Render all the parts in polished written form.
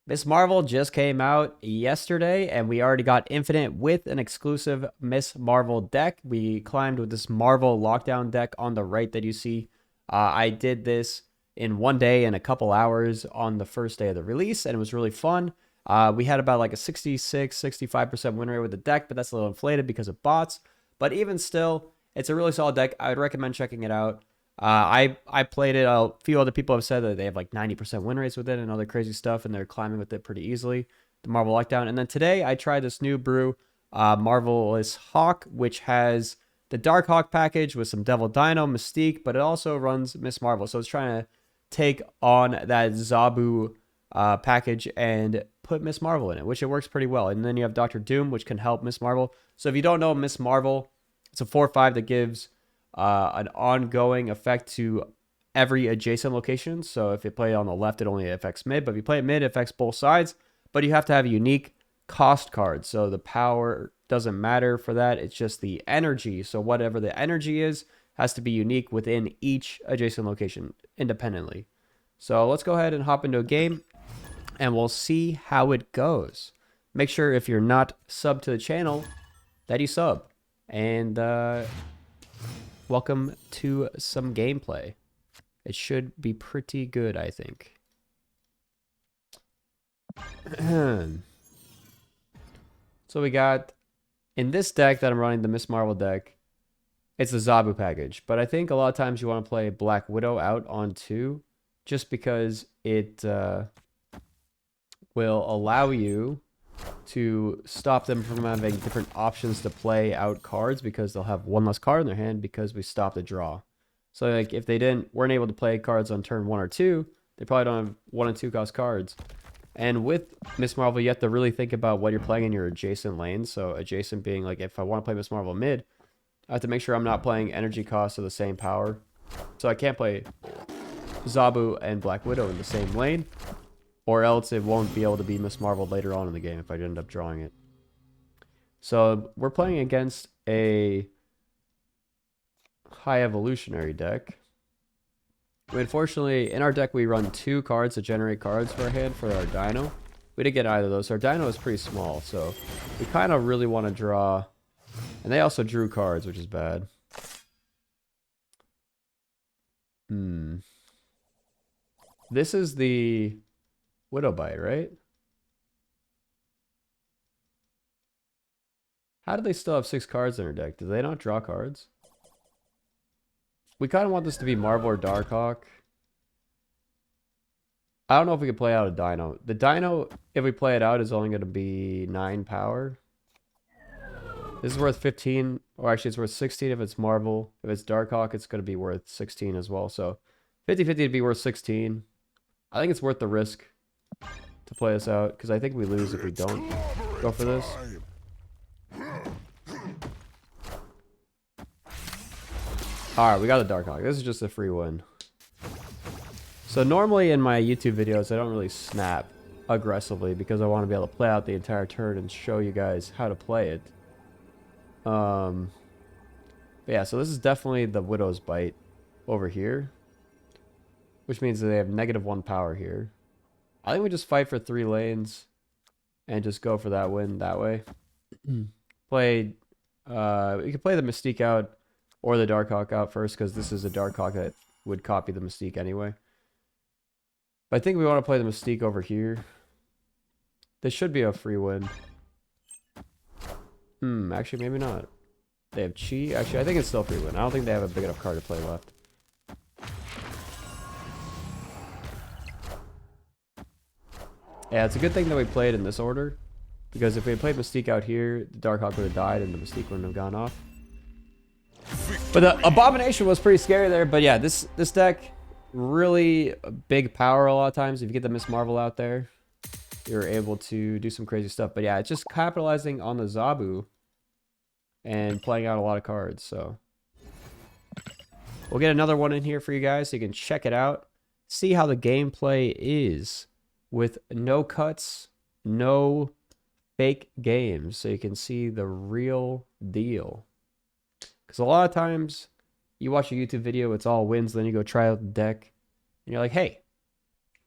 Miss Marvel just came out yesterday, and we already got Infinite with an exclusive Miss Marvel deck. We climbed with this Marvel Lockdown deck on the right that you see. I did this in one day and a couple hours on the first day of the release, and it was really fun. We had about like a 66-65% win rate with the deck, but that's a little inflated because of bots. But even still, it's a really solid deck. I would recommend checking it out. I played it. A few other people have said that they have like 90% win rates with it and other crazy stuff, and they're climbing with it pretty easily. The Marvel Lockdown. And then today I tried this new brew, Marvelous Hawk, which has the Dark Hawk package with some Devil Dino, Mystique, but it also runs Miss Marvel. So it's trying to take on that Zabu package and put Miss Marvel in it, which it works pretty well. And then you have Doctor Doom, which can help Miss Marvel. So if you don't know Miss Marvel, it's a 4/5 that gives an ongoing effect to every adjacent location. So if you play it on the left, it only affects mid, but if you play it mid, it affects both sides. But you have to have a unique cost card. So the power doesn't matter for that. It's just the energy. So whatever the energy is has to be unique within each adjacent location independently. So let's go ahead and hop into a game and we'll see how it goes. Make sure if you're not subbed to the channel that you sub. And welcome to some gameplay. It should be pretty good, I think. So we got, in this deck that I'm running, the Miss Marvel deck, it's the Zabu package. But I think a lot of times you want to play Black Widow out on 2, just because it will allow you to stop them from having different options to play out cards, because they'll have one less card in their hand because we stopped the draw. So like if they weren't able to play cards on turn 1 or 2, they probably don't have 1 and 2 cost cards. And with Miss Marvel, you have to really think about what you're playing in your adjacent lanes. So adjacent being like, if I want to play Miss Marvel mid, I have to make sure I'm not playing energy costs of the same power. So I can't play Zabu and Black Widow in the same lane, or else it won't be able to be Miss Marvel later on in the game if I end up drawing it. So we're playing against a high evolutionary deck. Unfortunately, in our deck, we run 2 cards to generate cards for our hand for our Dino. We didn't get either of those. Our Dino is pretty small, so we kind of really want to draw. And they also drew cards, which is bad. This is the Widow Bite, right? How do they still have 6 cards in their deck? Do they not draw cards? We kind of want this to be Marvel or Darkhawk. I don't know if we could play out a Dino. The Dino, if we play it out, is only going to be 9 power. This is worth 15, or actually it's worth 16 if it's Marvel. If it's Darkhawk, it's going to be worth 16 as well. So 50-50 would be worth 16. I think it's worth the risk to play this out, because I think we lose if we don't go for this. Alright, we got the Darkhawk. This is just a free win. So normally in my YouTube videos, I don't really snap aggressively because I want to be able to play out the entire turn and show you guys how to play it. But yeah, so this is definitely the Widow's Bite over here, which means that they have -1 power here. I think we just fight for 3 lanes and just go for that win that way. We could play the Mystique out or the Darkhawk out first, because this is a Darkhawk that would copy the Mystique anyway. But I think we want to play the Mystique over here. This should be a free win. Actually, maybe not. They have Chi. Actually, I think it's still a free win. I don't think they have a big enough card to play left. Yeah, it's a good thing that we played in this order, because if we had played Mystique out here, the Darkhawk would have died and the Mystique wouldn't have gone off. But the Abomination was pretty scary there. But yeah, this deck, really big power a lot of times. If you get the Miss Marvel out there, you're able to do some crazy stuff. But yeah, it's just capitalizing on the Zabu and playing out a lot of cards. So we'll get another one in here for you guys so you can check it out, see how the gameplay is with no cuts, no fake games, so you can see the real deal. Because a lot of times you watch a YouTube video, it's all wins, then you go try out the deck and you're like, hey,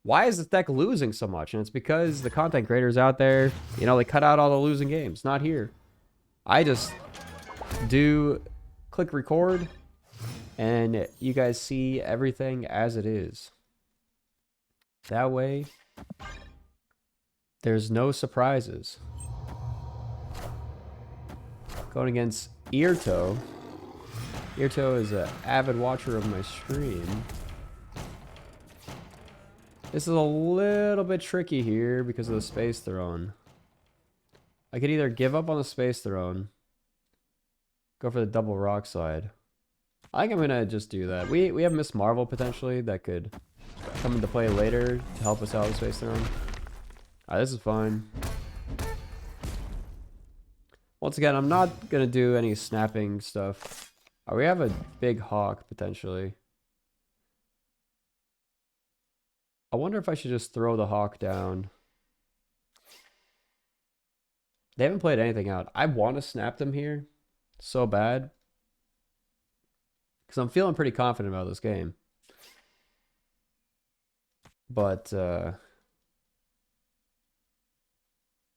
why is this deck losing so much? And it's because the content creators out there, you know, they cut out all the losing games. Not here. I just do click record, and you guys see everything as it is. That way, there's no surprises. Going against Earto. Earto is an avid watcher of my stream. This is a little bit tricky here because of the Space Throne. I could either give up on the Space Throne, go for the double rock slide. I think I'm gonna just do that. We have Miss Marvel potentially that could come into play later to help us out with Space Throne. Alright, this is fine. Once again, I'm not gonna do any snapping stuff. We have a big Hawk potentially. I wonder if I should just throw the Hawk down. They haven't played anything out. I want to snap them here so bad because I'm feeling pretty confident about this game. But I'm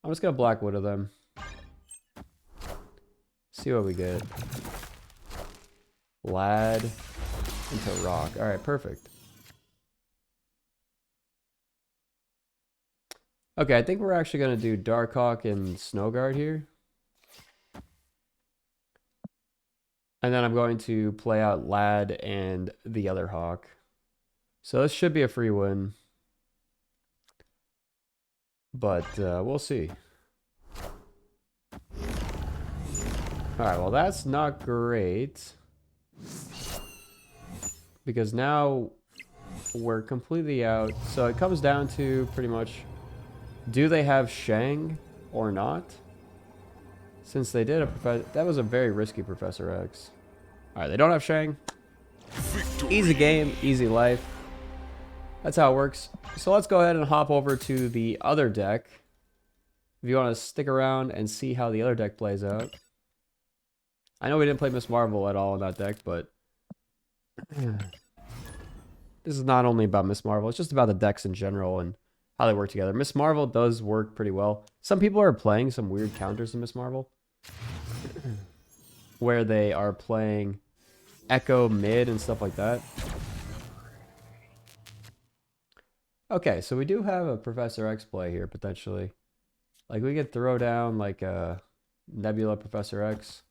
just gonna Black Widow them. See what we get. Lad into Rock. All right, perfect. Okay, I think we're actually gonna do Darkhawk and Snowguard here. And then I'm going to play out Lad and the other Hawk. So this should be a free win. But we'll see. Alright, well that's not great. Because now we're completely out. So it comes down to pretty much, do they have Shang or not? Since they did that was a very risky Professor X. Alright, they don't have Shang. Victory. Easy game, easy life. That's how it works. So let's go ahead and hop over to the other deck. If you want to stick around and see how the other deck plays out. I know we didn't play Miss Marvel at all in that deck, but this is not only about Miss Marvel, it's just about the decks in general and how they work together. Miss Marvel does work pretty well. Some people are playing some weird counters to Miss Marvel where they are playing Echo mid and stuff like that. Okay, so we do have a Professor X play here, potentially. Like, we could throw down, like, a Nebula Professor X.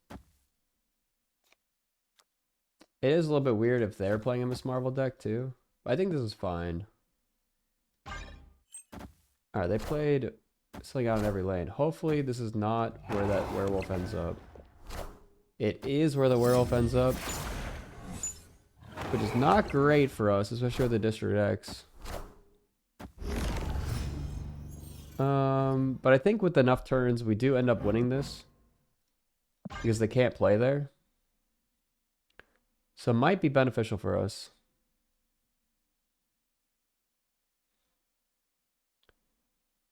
It is a little bit weird if they're playing a Miss Marvel deck, too. But I think this is fine. Alright, they played something out in every lane. Hopefully, this is not where that werewolf ends up. It is where the werewolf ends up. Which is not great for us, especially with the District X. But I think with enough turns, we do end up winning this. Because they can't play there. So it might be beneficial for us.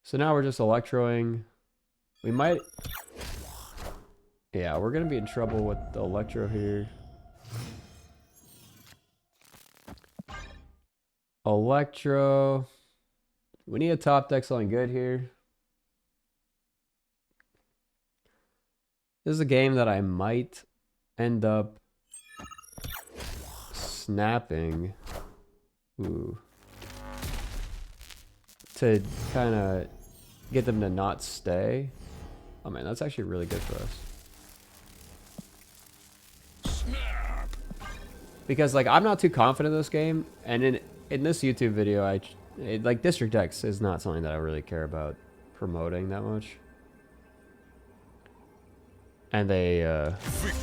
So now we're just electroing. We might... Yeah, we're going to be in trouble with the electro here. Electro. We need a top deck something good here. This is a game that I might end up snapping. Ooh. To kind of get them to not stay. Oh man, that's actually really good for us. Snap. Because like I'm not too confident in this game, and in this YouTube video, like District X is not something that I really care about promoting that much. And they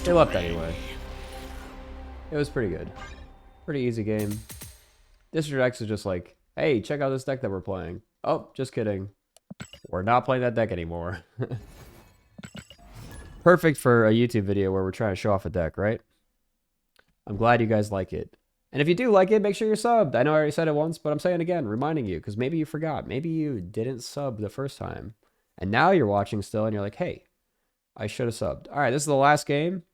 left anyway. It was pretty good. Pretty easy game. District X is just like, hey, check out this deck that we're playing. Oh, just kidding. We're not playing that deck anymore. Perfect for a YouTube video where we're trying to show off a deck, right? I'm glad you guys like it. And if you do like it, make sure you're subbed. I know I already said it once, but I'm saying it again, reminding you, because maybe you forgot. Maybe you didn't sub the first time. And now you're watching still, and you're like, hey, I should have subbed. All right, this is the last game.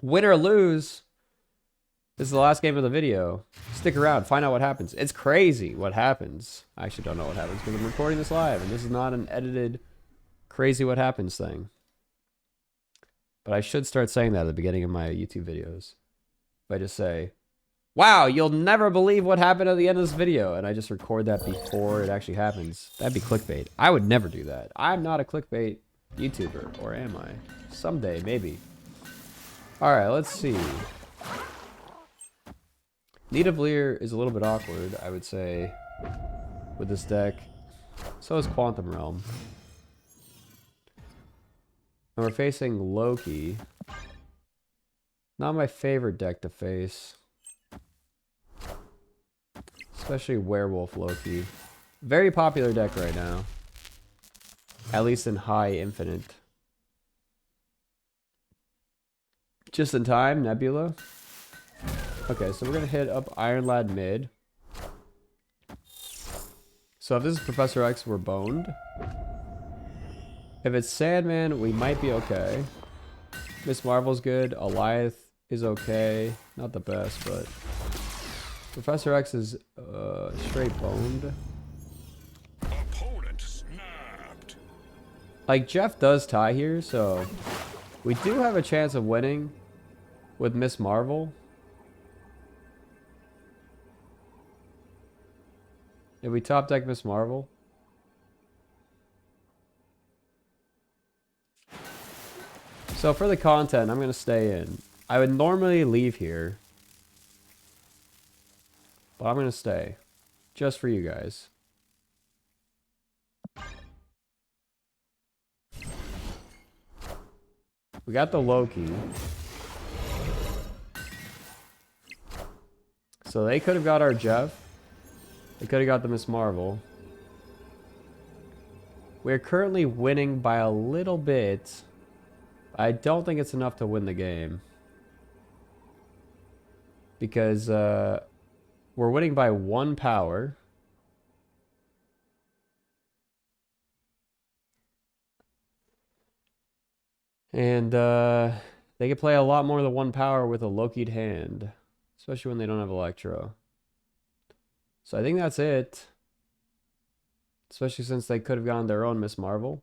Win or lose, This is the last game of the video. Stick around, find out what happens. It's crazy what happens. I actually don't know what happens because I'm recording this live and this is not an edited crazy what happens thing. But I should start saying that at the beginning of my YouTube videos. If I just say, wow, you'll never believe what happened at the end of this video. And I just record that before it actually happens. That'd be clickbait. I would never do that. I'm not a clickbait YouTuber. Or am I? Someday, maybe. Alright, let's see. Nidavellir is a little bit awkward, I would say, with this deck. So is Quantum Realm. And we're facing Loki. Not my favorite deck to face. Especially Werewolf Loki. Very popular deck right now. At least in high infinite. Just in time, Nebula. Okay, so we're going to hit up Iron Lad mid. So if this is Professor X, we're boned. If it's Sandman, we might be okay. Miss Marvel's good. Alioth is okay. Not the best, but... Professor X is straight boned. Opponent snapped. Like, Jeff does tie here, so... We do have a chance of winning with Miss Marvel. If we top deck Miss Marvel. So for the content, I'm going to stay in. I would normally leave here. But I'm going to stay. Just for you guys. We got the Loki. So they could have got our Jeff. They could have got the Miss Marvel. We're currently winning by a little bit. I don't think it's enough to win the game. Because we're winning by 1 power. And they could play a lot more than 1 power with a Loki'd hand. Especially when they don't have Electro. So I think that's it. Especially since they could have gotten their own Miss Marvel.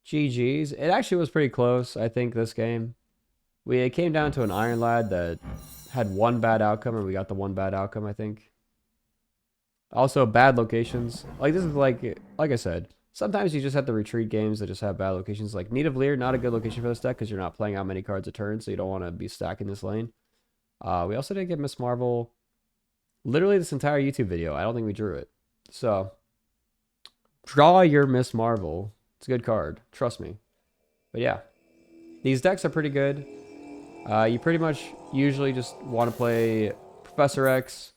GG's. It actually was pretty close, I think, this game. It came down to an Iron Lad that had 1 bad outcome, and we got the 1 bad outcome, I think. Also, bad locations. Like, this is like I said, sometimes you just have to retreat games that just have bad locations. Like, Nidavellir, not a good location for this deck because you're not playing out many cards a turn, so you don't want to be stacking this lane. We also didn't get Miss Marvel literally this entire YouTube video. I don't think we drew it. So, draw your Miss Marvel. It's a good card. Trust me. But yeah. These decks are pretty good. You pretty much usually just want to play Professor X.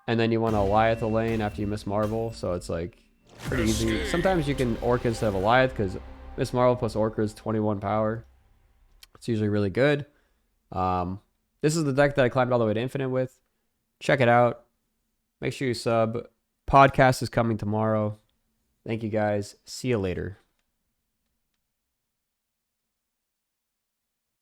And then you want to Alioth a lane after you Miss Marvel. So it's like pretty easy. Sometimes you can Orca instead of Alioth because Miss Marvel plus Orca is 21 power. It's usually really good. This is the deck that I climbed all the way to Infinite with. Check it out. Make sure you sub. Podcast is coming tomorrow. Thank you guys. See you later.